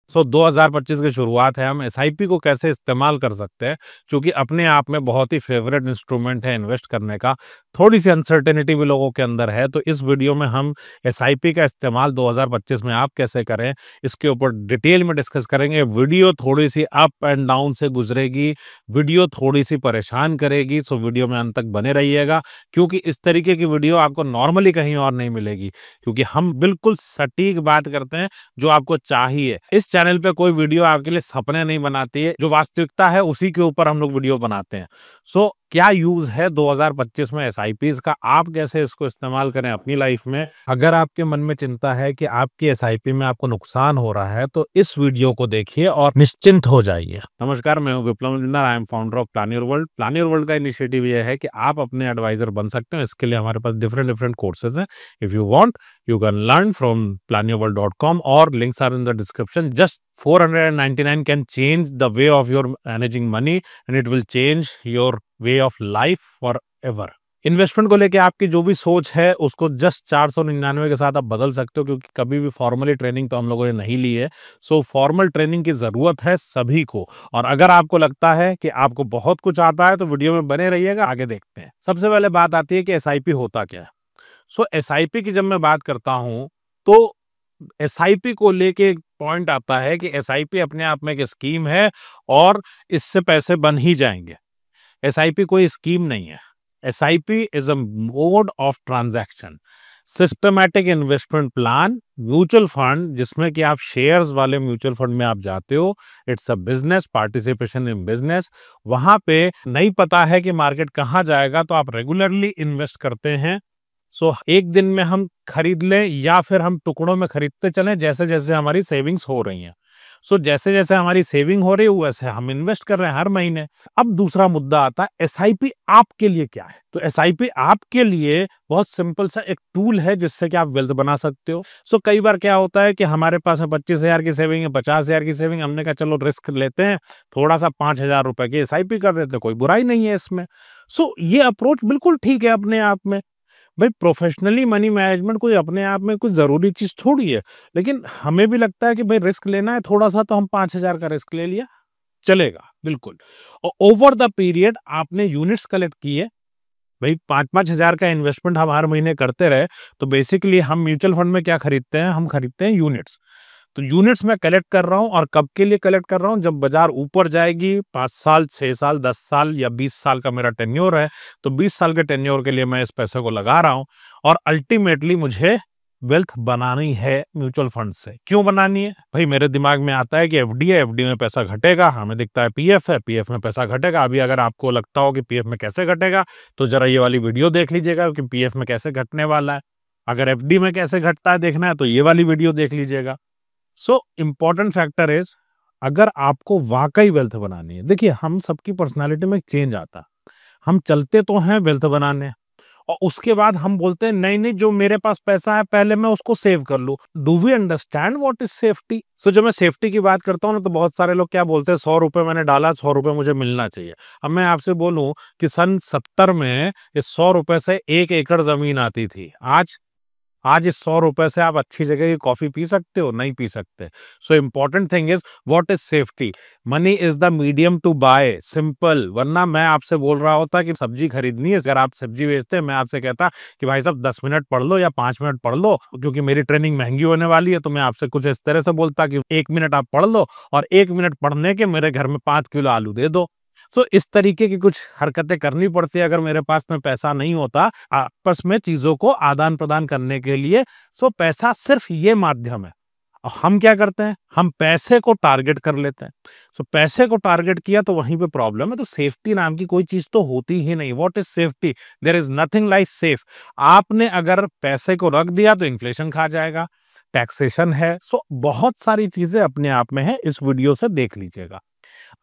2025 की शुरुआत है, हम एसआईपी को कैसे इस्तेमाल कर सकते हैं, जो कि अपने आप में बहुत ही फेवरेट इंस्ट्रूमेंट है इन्वेस्ट करने का। थोड़ी सी अनसर्टेनिटी भी लोगों के अंदर है, तो इस वीडियो में हम एसआईपी का इस्तेमाल 2025 में आप कैसे करें, इसके ऊपर डिटेल में डिस्कस करेंगे। वीडियो थोड़ी सी अप एंड डाउन से गुजरेगी, वीडियो थोड़ी सी परेशान करेगी, सो वीडियो में अंत तक बने रहिएगा, क्योंकि इस तरीके की वीडियो आपको नॉर्मली कहीं और नहीं मिलेगी, क्योंकि हम बिल्कुल सटीक बात करते हैं जो आपको चाहिए। इस चैनल पे कोई वीडियो आपके लिए सपने नहीं बनाती है, जो वास्तविकता है उसी के ऊपर हम लोग वीडियो बनाते हैं। सो क्या यूज है 2025 में एसआईपीज का, आप कैसे इसको इस्तेमाल करें अपनी लाइफ में। अगर आपके मन में चिंता है कि आपकी एसआईपी में आपको नुकसान हो रहा है, तो इस वीडियो को देखिए और निश्चिंत हो जाइए। नमस्कार, मैं हूं Viplav Majumdar, I am founder of plan your world. Plan your world का इनिशिएटिव ये है कि आप अपने एडवाइजर बन सकते हैं। इसके लिए हमारे पास डिफरेंट कोर्सेज हैं। If you want you can learn from planyourworld.com or links are in the description. Just 499 can change the way of your managing money and it will change your way of life forever. Investment को लेके आपकी जो भी सोच है उसको just 499 के साथ आप बदल सकते हो, क्योंकि कभी भी फॉर्मली ट्रेनिंग तो हम लोगों ने नहीं ली है। सो फॉर्मल ट्रेनिंग की जरूरत है सभी को। और अगर आपको लगता है कि आपको बहुत कुछ आता है तो वीडियो में बने रहिएगा, आगे देखते हैं। सबसे पहले बात आती है कि एसआईपी होता क्या है। एसआईपी की जब मैं बात करता हूं तो एसआईपी को लेके एक पॉइंट आता है कि एसआईपी अपने आप में एक स्कीम है और इससे पैसे बन ही जाएंगे। एसआईपी कोई स्कीम नहीं है। SIP is a mode of transaction, systematic investment plan, mutual fund, जिसमें कि आप शेयर्स वाले म्यूचुअल फंड में आप जाते हो। It's a business, participation in business. वहां पे नहीं पता है कि मार्केट कहाँ जाएगा, तो आप रेगुलरली इन्वेस्ट करते हैं। एक दिन में हम खरीद लें या फिर हम टुकड़ों में खरीदते चलें, जैसे जैसे हमारी सेविंग्स हो रही हैं। जैसे जैसे हमारी सेविंग हो रही है वैसे हम इन्वेस्ट कर रहे हैं हर महीने। अब दूसरा मुद्दा आता है, एसआईपी आपके लिए क्या है। तो एसआईपी आपके लिए बहुत सिंपल सा एक टूल है जिससे कि आप वेल्थ बना सकते हो। कई बार क्या होता है कि हमारे पास 25,000 की सेविंग है, 50,000 की सेविंग, हमने कहा चलो रिस्क लेते हैं, थोड़ा सा 5,000 रुपए की एसआईपी कर देते, कोई बुराई नहीं है इसमें। ये अप्रोच बिल्कुल ठीक है अपने आप में। भाई प्रोफेशनली मनी मैनेजमेंट कोई अपने आप में कुछ जरूरी चीज थोड़ी है, लेकिन हमें भी लगता है कि भाई रिस्क लेना है थोड़ा सा, तो हम 5,000 का रिस्क ले लिया, चलेगा बिल्कुल। और ओवर द पीरियड आपने यूनिट्स कलेक्ट किए। भाई 5,000 का इन्वेस्टमेंट हम हर महीने करते रहे, तो बेसिकली हम म्यूचुअल फंड में क्या खरीदते हैं, हम खरीदते हैं यूनिट्स। तो यूनिट्स में कलेक्ट कर रहा हूं, और कब के लिए कलेक्ट कर रहा हूं, जब बाजार ऊपर जाएगी। 5 साल, 6 साल, 10 साल या 20 साल का मेरा टेन्योर है, तो 20 साल के टेन्योर के लिए मैं इस पैसे को लगा रहा हूं। और अल्टीमेटली मुझे वेल्थ बनानी है म्यूचुअल फंड से। क्यों बनानी है भाई, मेरे दिमाग में आता है कि एफडी है, एफडी में पैसा घटेगा, हमें दिखता है पीएफ है, पीएफ में पैसा घटेगा। अभी अगर आपको लगता हो कि पीएफ में कैसे घटेगा, तो जरा ये वाली वीडियो देख लीजिएगा कि पीएफ में कैसे घटने वाला है। अगर एफडी में कैसे घटता है देखना है, तो ये वाली वीडियो देख लीजिएगा। इम्पोर्टेंट फैक्टर इज, अगर आपको वाकई वेल्थ बनानी है, देखिए हम सबकी पर्सनालिटी में चेंज आता है। हम चलते तो हैं वेल्थ बनाने, और उसके बाद हम बोलते हैं नहीं नहीं, जो मेरे पास पैसा है पहले मैं उसको सेव कर लूं। Do we understand what is safety. जब मैं सेफ्टी की बात करता हूं ना, तो बहुत सारे लोग क्या बोलते हैं, 100 रुपए मैंने डाला, 100 रुपए मुझे मिलना चाहिए। अब मैं आपसे बोलूं कि सन 70 में इस 100 रुपए से 1 एकड़ जमीन आती थी। आज इस 100 रुपए से आप अच्छी जगह की कॉफी पी सकते हो? नहीं पी सकते। Important thing is what is safety. Money is the medium to buy, simple. वरना मैं आपसे बोल रहा होता कि सब्जी खरीदनी है, अगर आप सब्जी बेचते हैं, मैं आपसे कहता कि भाई साहब 10 मिनट पढ़ लो या 5 मिनट पढ़ लो, क्योंकि मेरी ट्रेनिंग महंगी होने वाली है। तो मैं आपसे कुछ इस तरह से बोलता कि 1 मिनट आप पढ़ लो, और 1 मिनट पढ़ने के मेरे घर में 5 किलो आलू दे दो। इस तरीके की कुछ हरकतें करनी पड़ती है अगर मेरे पास में पैसा नहीं होता आपस में चीजों को आदान प्रदान करने के लिए। पैसा सिर्फ ये माध्यम है। और हम क्या करते हैं, हम पैसे को टारगेट कर लेते हैं। पैसे को टारगेट किया तो वहीं पे प्रॉब्लम है। तो सेफ्टी नाम की कोई चीज तो होती ही नहीं। What is safety? There is nothing like safe. आपने अगर पैसे को रख दिया तो इन्फ्लेशन खा जाएगा, टैक्सेशन है। बहुत सारी चीजें अपने आप में है, इस वीडियो से देख लीजिएगा।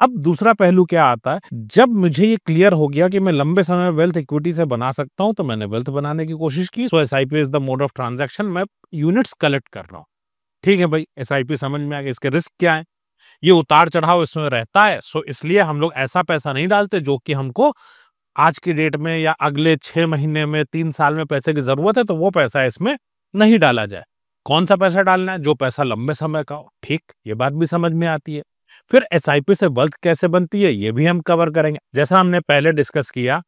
अब दूसरा पहलू क्या आता है, जब मुझे ये क्लियर हो गया कि मैं लंबे समय वेल्थ इक्विटी से बना सकता हूं, तो मैंने वेल्थ बनाने की कोशिश की। SIP is the mode of transaction. मैं यूनिट्स कलेक्ट कर रहा हूं। ठीक है भाई, एसआईपी समझ में आ गया। इसके रिस्क क्या है, ये उतार चढ़ाव इसमें रहता है। इसलिए हम लोग ऐसा पैसा नहीं डालते जो कि हमको आज की डेट में या अगले 6 महीने में, 3 साल में पैसे की जरूरत है, तो वो पैसा इसमें नहीं डाला जाए। कौन सा पैसा डालना है? जो पैसा लंबे समय का हो। ठीक, ये बात भी समझ में आती है। फिर एसआईपी से वेल्थ कैसे बनती है, ये भी हम कवर करेंगे। जैसा हमने पहले डिस्कस किया,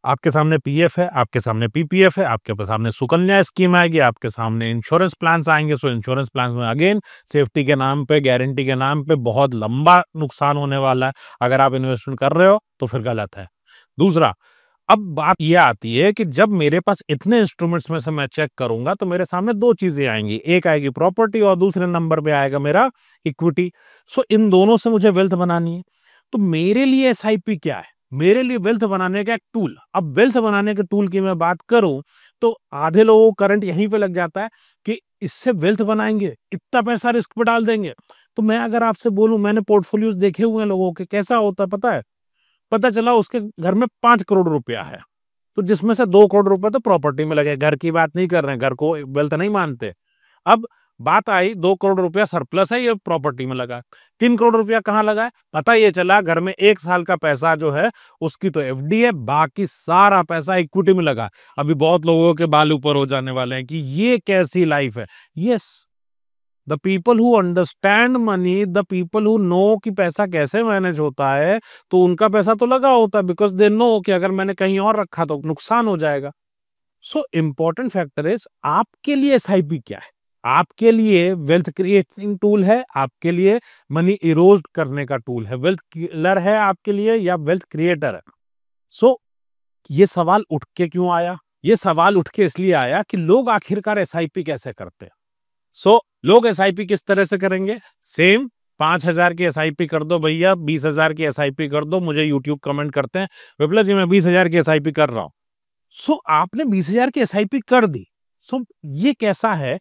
आपके सामने पीएफ है, आपके सामने पीपीएफ है, आपके सामने सुकन्या स्कीम आएगी, आपके सामने इंश्योरेंस प्लान्स आएंगे। सो इंश्योरेंस प्लान में अगेन सेफ्टी के नाम पे, गारंटी के नाम पे बहुत लंबा नुकसान होने वाला है। अगर आप इन्वेस्टमेंट कर रहे हो तो फिर गलत है। दूसरा, अब बात ये आती है कि जब मेरे पास इतने इंस्ट्रूमेंट्स में से मैं चेक करूंगा तो मेरे सामने दो चीजें आएंगी, एक आएगी प्रॉपर्टी और दूसरे नंबर पे आएगा मेरा इक्विटी। सो इन दोनों से मुझे वेल्थ बनानी है। तो मेरे लिए एसआईपी क्या है? मेरे लिए वेल्थ बनाने का एक टूल। अब वेल्थ बनाने के टूल की मैं बात करूं तो आधे लोगों को करंट यहीं पे लग जाता है कि इससे वेल्थ बनाएंगे, इतना पैसा रिस्क पे डाल देंगे। तो मैं अगर आपसे बोलूं, मैंने पोर्टफोलियोज देखे हुए हैं लोगों के, कैसा होता है पता है? पता चला उसके घर में 5 करोड़ रुपया है, तो जिसमें से 2 करोड़ रुपए तो प्रॉपर्टी में लगे। घर की बात नहीं कर रहे हैं, घर को वेल्थ नहीं मानते। अब बात आई 2 करोड़ रुपया सरप्लस है, ये प्रॉपर्टी में लगा। 3 करोड़ रुपया कहाँ लगा है? पता ये चला घर में 1 साल का पैसा जो है उसकी तो एफडी है, बाकी सारा पैसा इक्विटी में लगा। अभी बहुत लोगों के बाल ऊपर हो जाने वाले हैं कि ये कैसी लाइफ है। Yes, the people who understand money, the people who know कि पैसा कैसे मैनेज होता है, तो उनका पैसा तो लगा होता है, बिकॉज दे नो कि अगर मैंने कहीं और रखा तो नुकसान हो जाएगा। सो इम्पोर्टेंट फैक्टर इज आपके लिए एसआईपी क्या है? आपके लिए वेल्थ क्रिएटिंग टूल है, आपके लिए मनी इरोज करने का टूल है, वेल्थ किलर है आपके लिए या वेल्थ क्रिएटर है? सो ये सवाल उठ के क्यों आया? ये सवाल उठ के इसलिए आया कि लोग आखिरकार एसआईपी कैसे करते हैं। सो लोग एसआईपी किस तरह से करेंगे? सेम 5,000 की एसआईपी कर दो भैया, 20,000 की एसआईपी कर दो। मुझे यूट्यूब कमेंट करते हैं, विप्लव जी मैं 20,000 की एसआईपी कर रहा हूं। सो आपने 20,000 की एसआईपी कर दी। सो ये कैसा है?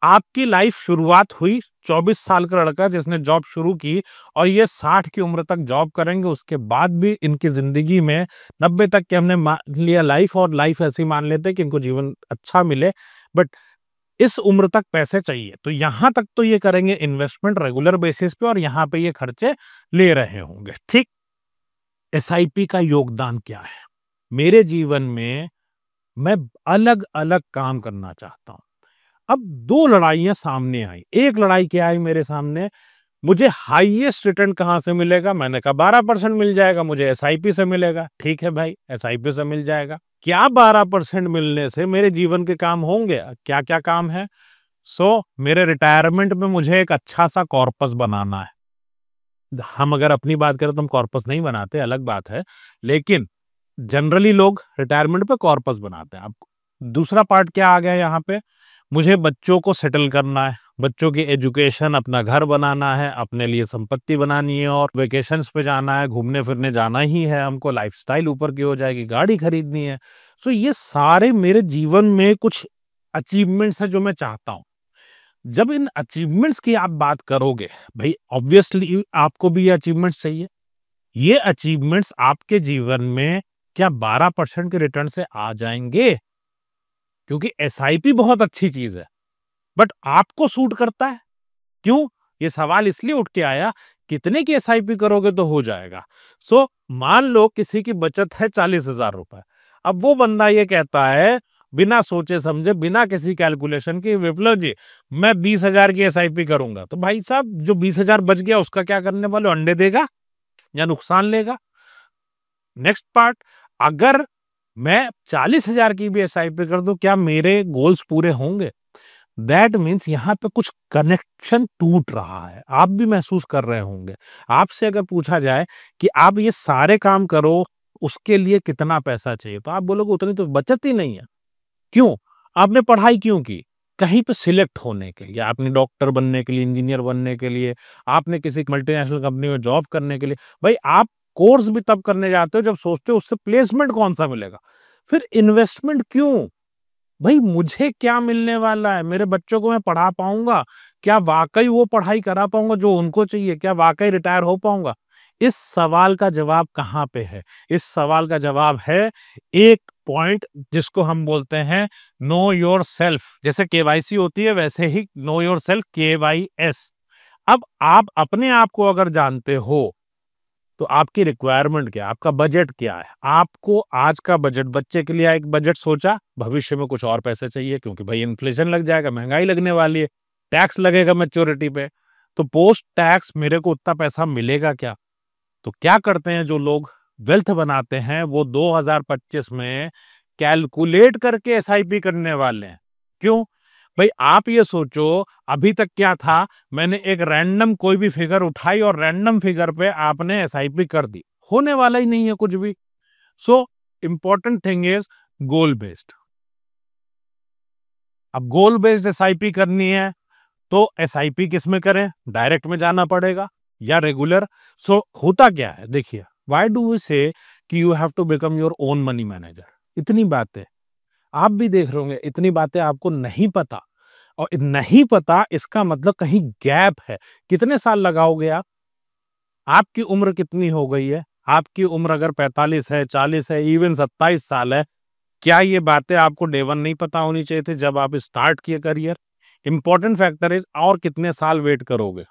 आपकी लाइफ शुरुआत हुई 24 साल का लड़का जिसने जॉब शुरू की और ये 60 की उम्र तक जॉब करेंगे, उसके बाद भी इनकी जिंदगी में 90 तक के हमने मान लिया लाइफ, और लाइफ ऐसे ही मान लेते हैं कि इनको जीवन अच्छा मिले, बट इस उम्र तक पैसे चाहिए। तो यहां तक तो ये करेंगे इन्वेस्टमेंट रेगुलर बेसिस पे और यहां पे ये खर्चे ले रहे होंगे। ठीक, एसआईपी का योगदान क्या है मेरे जीवन में? मैं अलग अलग काम करना चाहता हूं। अब दो लड़ाइयां सामने आई। एक लड़ाई क्या आई मेरे सामने? मुझे हाईएस्ट रिटर्न कहां से मिलेगा? मैंने कहा 12% मिल जाएगा, मुझे एसआईपी से मिलेगा। ठीक है भाई, एसआईपी से मिल जाएगा। क्या 12% मिलने से मेरे जीवन के काम होंगे? क्या क्या काम है? मेरे रिटायरमेंट में मुझे एक अच्छा सा कॉर्पस बनाना है। हम अगर अपनी बात करें तो हम कॉर्पस नहीं बनाते, अलग बात है, लेकिन जनरली लोग रिटायरमेंट पे कॉर्पस बनाते हैं। अब दूसरा पार्ट क्या आ गया यहाँ पे? मुझे बच्चों को सेटल करना है, बच्चों की एजुकेशन, अपना घर बनाना है, अपने लिए संपत्ति बनानी है और वेकेशंस पे जाना है, घूमने फिरने जाना ही है हमको, लाइफस्टाइल ऊपर की हो जाएगी, गाड़ी खरीदनी है। ये सारे मेरे जीवन में कुछ अचीवमेंट्स है जो मैं चाहता हूं। जब इन अचीवमेंट्स की आप बात करोगे, भाई ऑब्वियसली आपको भी ये अचीवमेंट्स चाहिए। ये अचीवमेंट्स आपके जीवन में क्या 12% के रिटर्न से आ जाएंगे? क्योंकि एसआईपी बहुत अच्छी चीज है, बट आपको सूट करता है? क्यों? ये सवाल इसलिए उठ के आया, कितने की एसआईपी करोगे तो हो जाएगा? मान लो किसी की बचत है 40,000 रुपए। अब वो बंदा ये कहता है बिना सोचे समझे, बिना किसी कैलकुलेशन के, विप्लव जी मैं 20,000 की एसआईपी करूंगा। तो भाई साहब, जो 20,000 बच गया उसका क्या करने वाले? अंडे देगा या नुकसान लेगा? नेक्स्ट पार्ट, अगर मैं 40,000 की भी एसआईपी कर दूं, क्या मेरे गोल्स पूरे होंगे? दैट मीन्स यहाँ पे कुछ कनेक्शन टूट रहा है, आप भी महसूस कर रहे होंगे। आपसे अगर पूछा जाए कि आप ये सारे काम करो, उसके लिए कितना पैसा चाहिए, तो आप बोलोगे उतनी तो बचत ही नहीं है। क्यों? आपने पढ़ाई क्यों की? कहीं पे सिलेक्ट होने के लिए, आपने डॉक्टर बनने के लिए, इंजीनियर बनने के लिए, आपने किसी मल्टीनेशनल कंपनी में जॉब करने के लिए। भाई आप कोर्स भी तब करने जाते हो जब सोचते हो उससे प्लेसमेंट कौन सा मिलेगा। फिर इन्वेस्टमेंट क्यों? भाई मुझे क्या मिलने वाला है? मेरे बच्चों को मैं पढ़ा पाऊंगा? क्या वाकई वो पढ़ाई करा पाऊंगा जो उनको चाहिए? क्या वाकई रिटायर हो पाऊंगा? इस सवाल का जवाब कहाँ पे है? इस सवाल का जवाब है एक पॉइंट जिसको हम बोलते हैं नो योर सेल्फ। जैसे केवाईसी होती है वैसे ही नो योर सेल्फ, KYS। अब आप अपने आप को अगर जानते हो तो आपकी रिक्वायरमेंट क्या है, आपका बजट क्या है, आपको आज का बजट, बच्चे के लिए एक बजट सोचा, भविष्य में कुछ और पैसे चाहिए क्योंकि भाई इन्फ्लेशन लग जाएगा, महंगाई लगने वाली है, टैक्स लगेगा मैच्योरिटी पे, तो पोस्ट टैक्स मेरे को उतना पैसा मिलेगा क्या? तो क्या करते हैं जो लोग वेल्थ बनाते हैं, वो 2025 में कैलकुलेट करके एसआईपी करने वाले हैं। क्यों भाई? आप ये सोचो, अभी तक क्या था, मैंने एक रैंडम कोई भी फिगर उठाई और रैंडम फिगर पे आपने एसआईपी कर दी, होने वाला ही नहीं है कुछ भी। So important thing is goal based. अब गोल बेस्ड एसआईपी करनी है तो एसआईपी किस में करें? डायरेक्ट में जाना पड़ेगा या रेगुलर? सो होता क्या है, देखिए, व्हाई डू वी से कि you have to become your own money manager? इतनी बातें आप भी देख रहे होंगे, इतनी बातें आपको नहीं पता, और नहीं पता इसका मतलब कहीं गैप है। कितने साल लगाओगे आप? आपकी उम्र कितनी हो गई है? आपकी उम्र अगर 45 है, 40 है, इवन 27 साल है, क्या ये बातें आपको डे वन नहीं पता होनी चाहिए थी जब आप स्टार्ट किए करियर? इंपॉर्टेंट फैक्टर इज, और कितने साल वेट करोगे?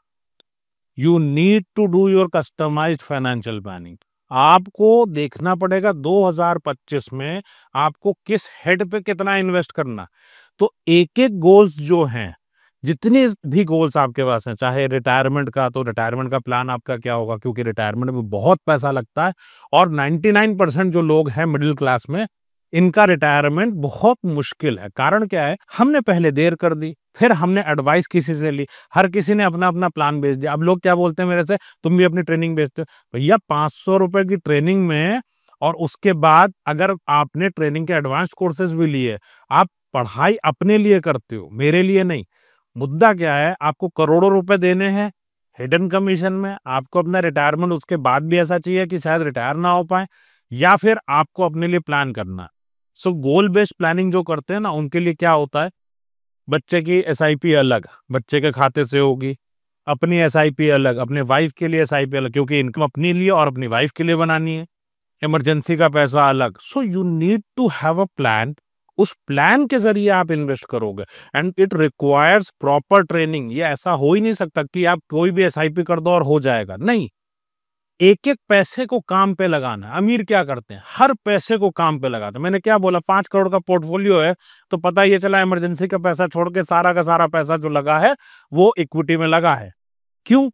You need to do your customised financial planning. आपको देखना पड़ेगा 2025 में आपको किस हेड पे कितना इन्वेस्ट करना। तो एक एक गोल्स जो हैं, जितने भी गोल्स आपके पास हैं, चाहे रिटायरमेंट का, तो रिटायरमेंट का प्लान आपका क्या होगा, क्योंकि रिटायरमेंट में बहुत पैसा लगता है, और 99% जो लोग हैं मिडिल क्लास में, इनका रिटायरमेंट बहुत मुश्किल है। कारण क्या है? हमने पहले देर कर दी, फिर हमने एडवाइस किसी से ली, हर किसी ने अपना अपना प्लान बेच दिया। अब लोग क्या बोलते हैं मेरे से, तुम भी अपनी ट्रेनिंग बेचते हो। भैया 500 रुपए की ट्रेनिंग में, और उसके बाद अगर आपने ट्रेनिंग के एडवांस कोर्सेज भी लिए, आप पढ़ाई अपने लिए करते हो, मेरे लिए नहीं। मुद्दा क्या है, आपको करोड़ों रुपए देने हैं हिडन कमीशन में, आपको अपना रिटायरमेंट उसके बाद भी ऐसा चाहिए कि शायद रिटायर ना हो पाए, या फिर आपको अपने लिए प्लान करना है। सो गोल बेस्ड प्लानिंग जो करते हैं ना, उनके लिए क्या होता है, बच्चे की एसआईपी अलग बच्चे के खाते से होगी, अपनी एसआईपी अलग, अपने वाइफ के लिए एसआईपी अलग, क्योंकि इनकम अपने लिए और अपनी वाइफ के लिए बनानी है, इमरजेंसी का पैसा अलग। So you need to have a plan. उस प्लान के जरिए आप इन्वेस्ट करोगे, and it requires proper training. ये ऐसा हो ही नहीं सकता कि आप कोई भी एसआईपी कर दो और हो जाएगा, नहीं। एक एक पैसे को काम पे लगाना है। अमीर क्या करते हैं, हर पैसे को काम पे लगाते हैं। मैंने क्या बोला, 5 करोड़ का पोर्टफोलियो है, तो पता ये चला इमरजेंसी का पैसा छोड़ के सारा का सारा पैसा जो लगा है वो इक्विटी में लगा है। क्यों?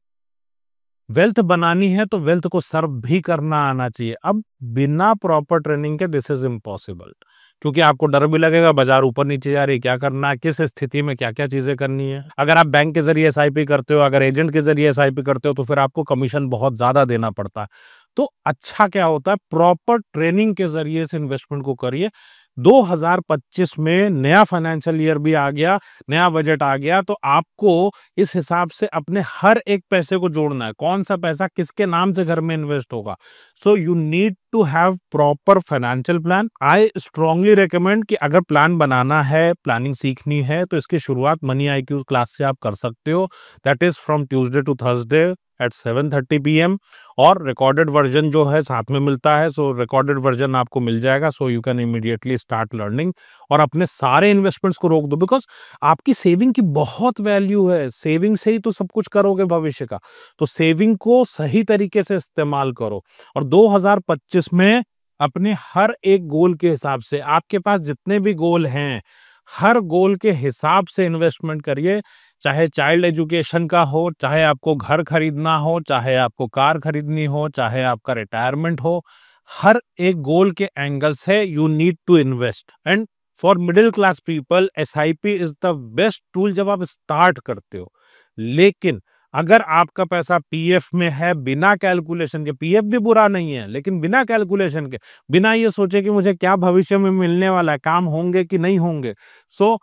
वेल्थ बनानी है तो वेल्थ को सर्व भी करना आना चाहिए। अब बिना प्रॉपर ट्रेनिंग के दिस इज इम्पॉसिबल, क्योंकि आपको डर भी लगेगा, बाजार ऊपर नीचे जा रही है, क्या करना है, किस स्थिति में क्या क्या चीजें करनी है। अगर आप बैंक के जरिए एसआईपी करते हो, अगर एजेंट के जरिए एसआईपी करते हो, तो फिर आपको कमीशन बहुत ज्यादा देना पड़ता है। तो अच्छा क्या होता है, प्रॉपर ट्रेनिंग के जरिए से इन्वेस्टमेंट को करिए। 2025 में नया फाइनेंशियल ईयर भी आ गया, नया बजट आ गया, तो आपको इस हिसाब से अपने हर एक पैसे को जोड़ना है, कौन सा पैसा किसके नाम से घर में इन्वेस्ट होगा। So you need to have proper financial plan. I strongly recommend कि अगर प्लान बनाना है, प्लानिंग सीखनी है, तो इसकी शुरुआत मनी आईक्यू क्लास से आप कर सकते हो। That is from Tuesday to Thursday at 7:30 PM, और रिकॉर्डेड वर्जन जो है साथ में मिलता है। सो रिकॉर्डेड वर्जन आपको मिल जाएगा, so you can immediately start learning, और अपने सारे इन्वेस्टमेंट्स को रोक दो, बिकॉज आपकी सेविंग की बहुत वैल्यू है। सेविंग से ही तो सब कुछ करोगे भविष्य का, तो सेविंग को सही तरीके से इस्तेमाल करो। और 2025 में अपने हर एक गोल के हिसाब से, आपके पास जितने भी गोल हैं, हर गोल के हिसाब से इन्वेस्टमेंट करिए। चाहे चाइल्ड एजुकेशन का हो, चाहे आपको घर खरीदना हो, चाहे आपको कार खरीदनी हो, चाहे आपका रिटायरमेंट हो, हर एक गोल के एंगल से you need to invest. And for middle class people SIP is the best tool जब आप स्टार्ट करते हो। लेकिन अगर आपका पैसा पीएफ में है, बिना कैलकुलेशन के, पीएफ भी बुरा नहीं है, लेकिन बिना कैलकुलेशन के, बिना ये सोचे कि मुझे क्या भविष्य में मिलने वाला है, काम होंगे कि नहीं होंगे, सो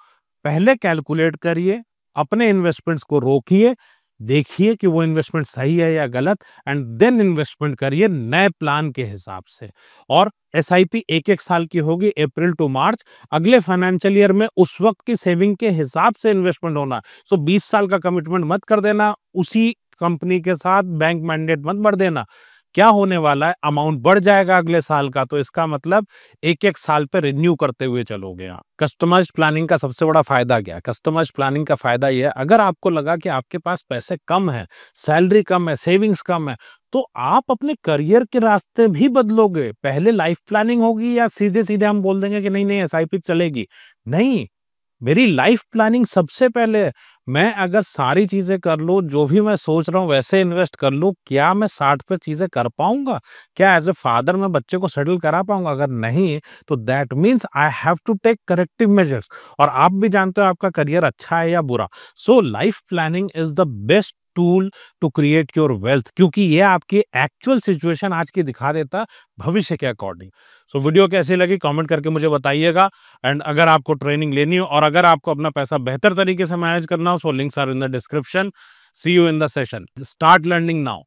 पहले कैलकुलेट करिए, अपने इन्वेस्टमेंट्स को रोकिए, देखिए कि वो इन्वेस्टमेंट सही है या गलत, एंड देन इन्वेस्टमेंट करिए नए प्लान के हिसाब से। और एसआईपी 1-1 साल की होगी, अप्रैल टू मार्च। अगले फाइनेंशियल ईयर में उस वक्त की सेविंग के हिसाब से इन्वेस्टमेंट होना। सो 20 साल का कमिटमेंट मत कर देना, उसी कंपनी के साथ बैंक मैंडेट मत भर देना। क्या होने वाला है, अमाउंट बढ़ जाएगा अगले साल का, तो इसका मतलब 1-1 साल पे रिन्यू करते हुए चलोगे आप। कस्टमाइज्ड प्लानिंग का सबसे बड़ा फायदा क्या है? कस्टमाइज्ड प्लानिंग का फायदा यह है, अगर आपको लगा कि आपके पास पैसे कम है, सैलरी कम है, सेविंग्स कम है, तो आप अपने करियर के रास्ते भी बदलोगे। पहले लाइफ प्लानिंग होगी या सीधे-सीधे हम बोल देंगे कि नहीं-नहीं एसआईपी चलेगी। नहीं, मेरी लाइफ प्लानिंग सबसे पहले है। मैं अगर सारी चीज़ें कर लूँ, जो भी मैं सोच रहा हूँ वैसे इन्वेस्ट कर लूँ, क्या मैं 60 पे चीज़ें कर पाऊँगा? क्या एज़ अ फादर मैं बच्चे को सेटल करा पाऊँगा? अगर नहीं, तो that means I have to take corrective measures. और आप भी जानते हो आपका करियर अच्छा है या बुरा। So life planning is the best tool to create your wealth, क्योंकि ये आपकी एक्चुअल सिचुएशन आज की दिखा देता भविष्य के अकॉर्डिंग। सो वीडियो कैसी लगी कमेंट करके मुझे बताइएगा। एंड अगर आपको ट्रेनिंग लेनी हो और अगर आपको अपना पैसा बेहतर तरीके से मैनेज करना हो, so links are in the description. See you in the session. Start learning now.